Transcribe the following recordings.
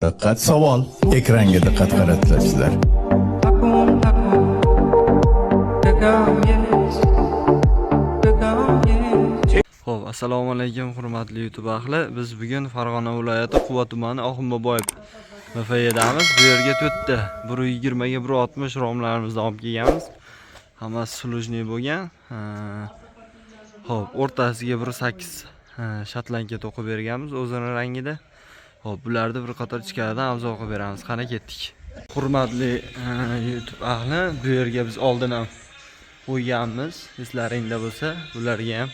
Diqqat savol. Ekranga diqqat qaratinglar. Xo'p, assalomu alaykum hurmatli YouTube ahli. Biz bugun Farg'ona viloyati Quva tumani Oxunboboyev MFYdamiz. Bu yerga to'rtta 120 ga 160 romlarimizni olib kelganmiz. Hammasi sulujniy bo'lgan. Xo'p, o'rtasiga 1.8 shotlanka to'qib berganmiz o'zini rangida. Xo'p, bularni bir qator ichkaridan avzoq qilib beramiz. Qani ketdik. Hurmatli YouTube ahli, bu yerga biz oldin ham qo'yganmiz. Eslaringda bo'lsa, bularga ham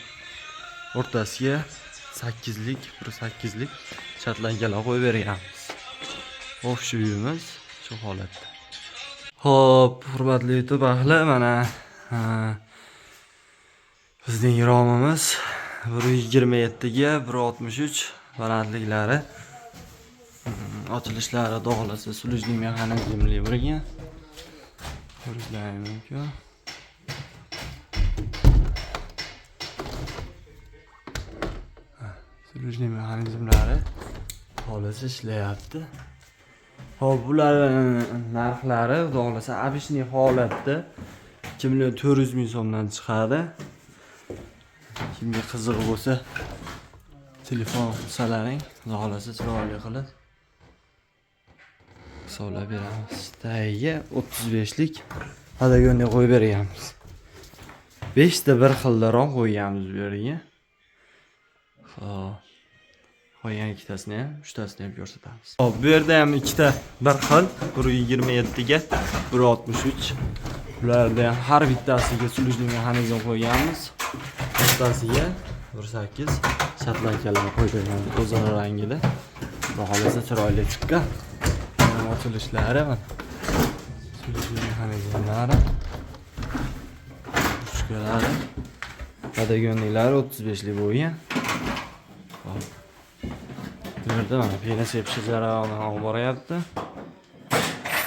o'rtasiga 8lik, 1.8lik shotlankalar qo'yib berganmiz. Xo'p, shu uyimiz shu holatda. Xo'p, hurmatli YouTube ahli, mana bizning romimiz 127 ga 163 balandliklari. Ochilishlari dog'lasi sulujli mexanizmli bo'lgan. Ko'rishlaringiz mumkin. Sulujli mexanizmlari dog'lasi ishlayapti. Hop, bular narxlari dog'lasi abishniy holatda 2.400.000 so'mdan chiqadi. Kimga qiziq bo'lsa telefon qilsalaring, dog'lasi chiroyli qilib hisoblab beramiz. Tagiga 35lik padagonga qo'yib berganmiz. 5 ta bir xildaroq qo'yganmiz bu yerga. Xo'p. Qolgan ikkitasini ham, uchtasini ham ko'rsatamiz. Xo'p, bu yerda ham ikkita bir xil 127 ga 163. Bularda ham har bittasiga sulujli mexanizm qo'yganmiz. O'rtasiga 1.8 shotlankalar qo'yib berganmiz o'zini rangida. Baholasa chiroyli chiqqan. Ochilishlari mana. Sulujli mexanizmlari. Uchkalari. Padagonliklari 35lik bo'lgan. Xo'p. Bu yerda mana pena sepishlar jarayonidan olib boryapti.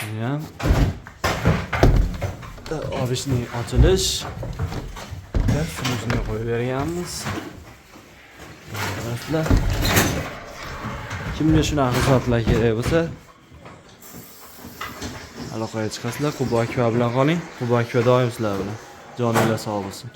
Bu ham obishning ochilish sulujni qo'yib berganmiz. Do'stlar, kimga shunaqa xizmatlar kerak bo'lsa, aloqaga chiqasizlar. Quba aka bilan qoling. Quba aka doim sizlar bilan. Joninglar sog' bo'lsin.